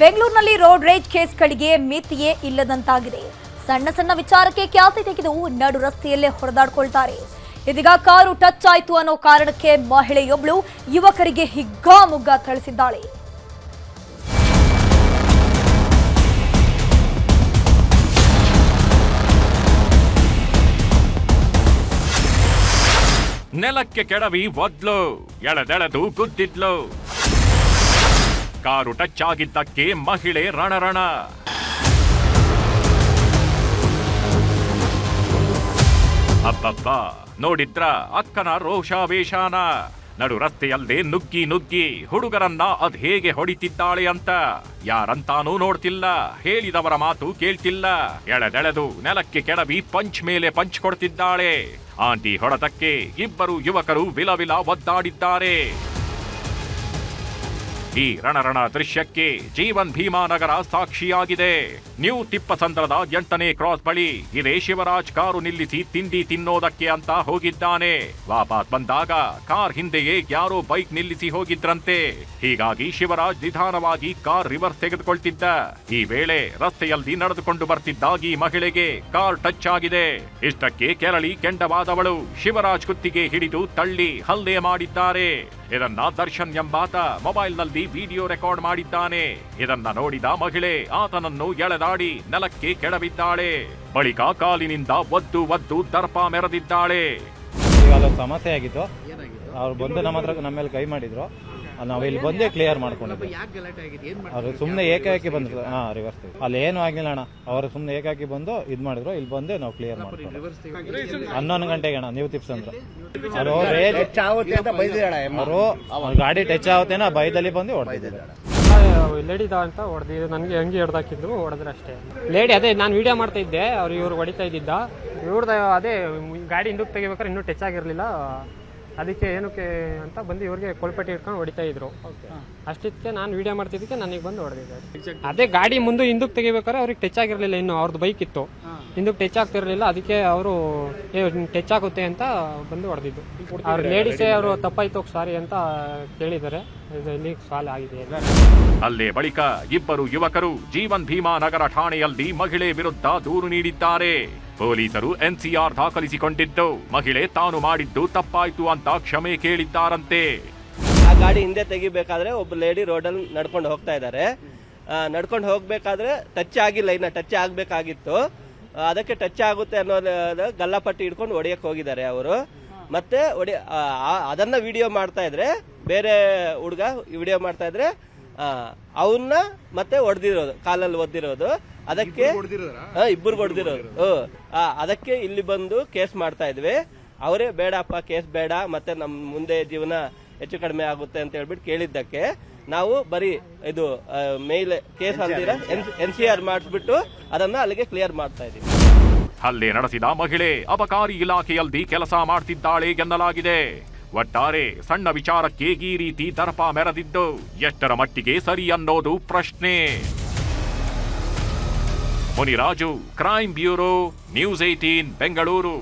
ಬೆಂಗಳೂರಿನಲ್ಲಿ ರೋಡ್ ರೇಜ್ ಕೇಸ್ಗಳಿಗೆ ಮಿತಿಯೇ ಇಲ್ಲದಂತಾಗಿದೆ. ಸಣ್ಣ ಸಣ್ಣ ವಿಚಾರಕ್ಕೆ ಖ್ಯಾತಿ ತೆಗೆದು ನಡು ರಸ್ತೆಯಲ್ಲೇ ಹೊಡೆದಾಡ್ಕೊಳ್ತಾರೆ. ಇದೀಗ ಕಾರು ಟಚ್ ಆಯ್ತು ಅನ್ನೋ ಕಾರಣಕ್ಕೆ ಮಹಿಳೆಯೊಬ್ಬಳು ಯುವಕರಿಗೆ ಹಿಗ್ಗಾಮುಗ್ಗಾ ಥಳಿಸಿದ್ದಾಳೆ. ನೆಲಕ್ಕೆ ಕೆಡವಿ ಒದ್ಲು, ಎಳೆದೆಳೆದು ಗುದ್ದಿದ್ಲು. ಕಾರು ಟಚ್ ಆಗಿದ್ದಕ್ಕೆ ಮಹಿಳೆ ರಣರಣ. ಅಬ್ಬಬ್ಬ, ನೋಡಿದ್ರ ಅಕ್ಕನ ರೋಷಾವೇಶಾನ. ನಡು ರಸ್ತೆಯಲ್ಲೇ ನುಗ್ಗಿ ನುಗ್ಗಿ ಹುಡುಗರನ್ನ ಅದ್ ಹೇಗೆ ಹೊಡಿತಿದ್ದಾಳೆ ಅಂತ ಯಾರಂತಾನೂ ನೋಡ್ತಿಲ್ಲ. ಹೇಳಿದವರ ಮಾತು ಕೇಳ್ತಿಲ್ಲ. ಎಳೆದೆಳೆದು ನೆಲಕ್ಕೆ ಕೆಡವಿ ಪಂಚ್ ಮೇಲೆ ಪಂಚ್ ಕೊಡ್ತಿದ್ದಾಳೆ. ಆಂಟಿ ಹೊಡೆತಕ್ಕೆ ಇಬ್ಬರು ಯುವಕರು ವಿಲವಿಲ ಒದ್ದಾಡಿದ್ದಾರೆ. ಈ ರಣರಣ ದೃಶ್ಯಕ್ಕೆ ಜೀವನ್ ಭೀಮಾನಗರ ಸಾಕ್ಷಿಯಾಗಿದೆ. ನ್ಯೂ ತಿಪ್ಪಸಂದ್ರದ 8ನೇ ಕ್ರಾಸ್ ಬಳಿ ಇದೇ ಶಿವರಾಜ್ ಕಾರು ನಿಲ್ಲಿಸಿ ತಿಂಡಿ ತಿನ್ನೋದಕ್ಕೆ ಅಂತ ಹೋಗಿದ್ದಾನೆ. ವಾಪಸ್ ಬಂದಾಗ ಕಾರ್ ಹಿಂದೆಯೇ ಯಾರೋ ಬೈಕ್ ನಿಲ್ಲಿಸಿ ಹೋಗಿದ್ರಂತೆ. ಹೀಗಾಗಿ ಶಿವರಾಜ್ ನಿಧಾನವಾಗಿ ಕಾರ್ ರಿವರ್ಸ್ ತೆಗೆದುಕೊಳ್ತಿದ್ದ. ಈ ವೇಳೆ ರಸ್ತೆಯಲ್ಲಿ ನಡೆದುಕೊಂಡು ಬರ್ತಿದ್ದ ಈ ಮಹಿಳೆಗೆ ಕಾರ್ ಟಚ್ ಆಗಿದೆ. ಇಷ್ಟಕ್ಕೆ ಕೆರಳಿ ಕೆಂಡವಾದವಳು ಶಿವರಾಜ್ ಕುತ್ತಿಗೆ ಹಿಡಿದು ತಳ್ಳಿ ಹಲ್ಲೆ ಮಾಡಿದ್ದಾರೆ. ಇದನ್ನ ದರ್ಶನ್ ಎಂಬಾತ ಮೊಬೈಲ್ನಲ್ಲಿ ವಿಡಿಯೋ ರೆಕಾರ್ಡ್ ಮಾಡಿದ್ದಾನೆ. ಇದನ್ನ ನೋಡಿದ ಮಹಿಳೆ ಆತನನ್ನು ಎಳೆದಾಡಿ ನೆಲಕ್ಕೆ ಕೆಡವಿದ್ದಾಳೆ. ಬಳಿಕ ಕಾಲಿನಿಂದ ಒದ್ದು ಒದ್ದು ದರ್ಪ ಮೆರೆದಿದ್ದಾಳೆ. ಸಮಸ್ಯೆ ಆಗಿತ್ತು. ಅವ್ರು ಬಂದು ನಮ್ಮ ಮೇಲೆ ಕೈ ಮಾಡಿದ್ರು. ನಾವು ಇಲ್ಲಿ ಬಂದೇ ಕ್ಲಿಯರ್ ಮಾಡ್ಕೊಂಡಿದ್ವಿ. ಅವ್ರು ಸುಮ್ನೆ ಏಕಾಏಕಿ ಬಂದ್ರು. ರಿವರ್ಸ್ ಅಲ್ಲಿ ಏನು ಆಗಿಲ್ಲ ಅಣ್ಣ. ಅವರು ಸುಮ್ನೆ ಏಕಾಏಕಿ ಬಂದು ಇದ್ ಮಾಡಿದ್ರು. ಇಲ್ಲಿ ಬಂದೇ ನಾವು ಕ್ಲಿಯರ್ ಮಾಡ್ಕೊಂಡು 11 ಗಂಟೆಗೆ ಅಣ್ಣ ನೀವು ಟಿಪ್ಸ್ ಅಂದ್ರು. ಅವರು ಗಾಡಿ ಟಚ್ ಆಗುತ್ತೇನ ಭಯದಲ್ಲಿ ಬಂದು ಹೊಡೆದಿದ್ದಾರೆ. ಲೇಡಿದ ಅಂತ ಹೊಡೆದಿದ್ದು ನನಗೆ ಹಂಗೆ ಹೊಡೆದಾಕಿದ್ರು. ಹೊಡೆದ್ರೆ ಅಷ್ಟೇ. ಲೇಡಿ ಅದೇ ನಾನು ವಿಡಿಯೋ ಮಾಡ್ತಾ ಇದ್ದೆ. ಇವ್ರು ಹೊಡಿತಾ ಇದ್ದಿದ್ದ. ಇವ್ರದ್ದು ಅದೇ ಗಾಡಿ ಹಿಂದಕ್ಕೆ ತೆಗಿಬೇಕಾದ್ರೆ ಇನ್ನೂ ಟಚ್ ಆಗಿರ್ಲಿಲ್ಲ. ಅದಕ್ಕೆ ಏನಕ್ಕೆ ಅಂತ ಬಂದು ಇವ್ರಿಗೆ ಕೊಲ್ಪಟ್ಟಿ ಇಟ್ಕೊಂಡು ಹೊಡಿತಾ ಇದ್ರು. ಅಷ್ಟಕ್ಕೆ ನಾನು ವಿಡಿಯೋ ಮಾಡ್ತಿದ್ದಕ್ಕೆ ನನಗೆ ಬಂದು ಹೊಡೆದಿದ್ದಾರೆ. ಅದೇ ಗಾಡಿ ಮುಂದೆ ಹಿಂದಕ್ಕೆ ತೆಗಿಬೇಕಾದ್ರೆ ಅವ್ರಿಗೆ ಟಚ್ ಆಗಿರ್ಲಿಲ್ಲ. ಇನ್ನು ಅವ್ರದ್ದು ಬೈಕ್ ಇತ್ತು, ಹಿಂದಕ್ಕೆ ಟಚ್ ಆಗ್ತಿರ್ಲಿಲ್ಲ. ಅದಕ್ಕೆ ಅವರು ಟಚ್ ಆಗುತ್ತೆ ಅಂತ ಬಂದು ಹೊಡೆದಿದ್ದು. ಅವ್ರ ಲೇಡೀಸೇ ಅವರು ತಪ್ಪಾಯ್ತು ಸಾರಿ ಅಂತ ಕೇಳಿದ್ದಾರೆ. ಇಲ್ಲಿ ಸಾಲ ಆಗಿದೆ. ಅಲ್ಲೇ ಬಳಿಕ ಇಬ್ಬರು ಯುವಕರು ಜೀವನ್ ಭೀಮಾನಗರ ಠಾಣೆಯಲ್ಲಿ ಮಹಿಳೆ ವಿರುದ್ಧ ದೂರು ನೀಡಿದ್ದಾರೆ. ಪೊಲೀಸರು ಎನ್ಸಿಆರ್ ದಾಖಲಿಸಿಕೊಂಡಿದ್ದು ಮಹಿಳೆ ತಾನು ಮಾಡಿದ್ದು ತಪ್ಪಾಯ್ತು ಅಂತ ಕ್ಷಮೆ ಕೇಳಿದ್ದಾರಂತೆ. ಆ ಗಾಡಿ ಹಿಂದೆ ತೆಗಿಬೇಕಾದ್ರೆ ಒಬ್ಬ ಲೇಡಿ ರೋಡಲ್ಲಿ ನಡ್ಕೊಂಡು ಹೋಗ್ತಾ ಇದ್ದಾರೆ. ನಡ್ಕೊಂಡು ಹೋಗ್ಬೇಕಾದ್ರೆ ಟಚ್ ಆಗಿಲ್ಲ, ಇನ್ನ ಟಚ್ ಆಗ್ಬೇಕಾಗಿತ್ತು. ಅದಕ್ಕೆ ಟಚ್ ಆಗುತ್ತೆ ಅನ್ನೋ ಗಲ್ಲಪಟ್ಟಿ ಹಿಡ್ಕೊಂಡು ಹೊಡಿಯಕ್ ಹೋಗಿದ್ದಾರೆ ಅವರು. ಮತ್ತೆ ಅದನ್ನ ವಿಡಿಯೋ ಮಾಡ್ತಾ ಇದ್ರೆ ಬೇರೆ ಹುಡುಗ ವಿಡಿಯೋ ಮಾಡ್ತಾ ಇದ್ರೆ ಅವನ್ನ ಮತ್ತೆ ಹೊಡೆದಿರೋದು, ಕಾಲಲ್ಲಿ ಒದ್ದಿರೋದು. ಅದಕ್ಕೆ ಇಬ್ಬರು ಹೊಡೆದಿರೋದು. ಅದಕ್ಕೆ ಇಲ್ಲಿ ಬಂದು ಕೇಸ್ ಮಾಡ್ತಾ ಇದ್ವಿ. ಅವರೇ ಬೇಡಪ್ಪ ಕೇಸ್ ಬೇಡ, ಮತ್ತೆ ನಮ್ ಮುಂದೆ ಜೀವನ ಹೆಚ್ಚು ಕಡಿಮೆ ಆಗುತ್ತೆ ಅಂತ ಹೇಳ್ಬಿಟ್ಟು ಕೇಳಿದ್ದಕ್ಕೆ ನಾವು ಬರೀ ಇದು ಮೇಲೆ ಕೇಸ್ ಅಂದಿರ NCR ಮಾಡಿಸ್ಬಿಟ್ಟು ಅದನ್ನ ಅಲ್ಲಿಗೆ ಕ್ಲಿಯರ್ ಮಾಡ್ತಾ ಇದೀವಿ. ಹಲ್ಲೆ ನಡೆಸಿದ ಮಹಿಳೆ ಅಬಕಾರಿ ಇಲಾಖೆಯಲ್ಲಿ ಕೆಲಸ ಮಾಡ್ತಿದ್ದಾಳೆ ಎನ್ನಲಾಗಿದೆ. ಒಟ್ಟಾರೆ ಸಣ್ಣ ವಿಚಾರಕ್ಕೆ ಈ ರೀತಿ ದರ್ಪ ಮೆರೆದಿದ್ದು ಎಷ್ಟರ ಮಟ್ಟಿಗೆ ಸರಿ ಅನ್ನೋದು ಪ್ರಶ್ನೆ. Muniraju, crime bureau, news 18 Bengaluru.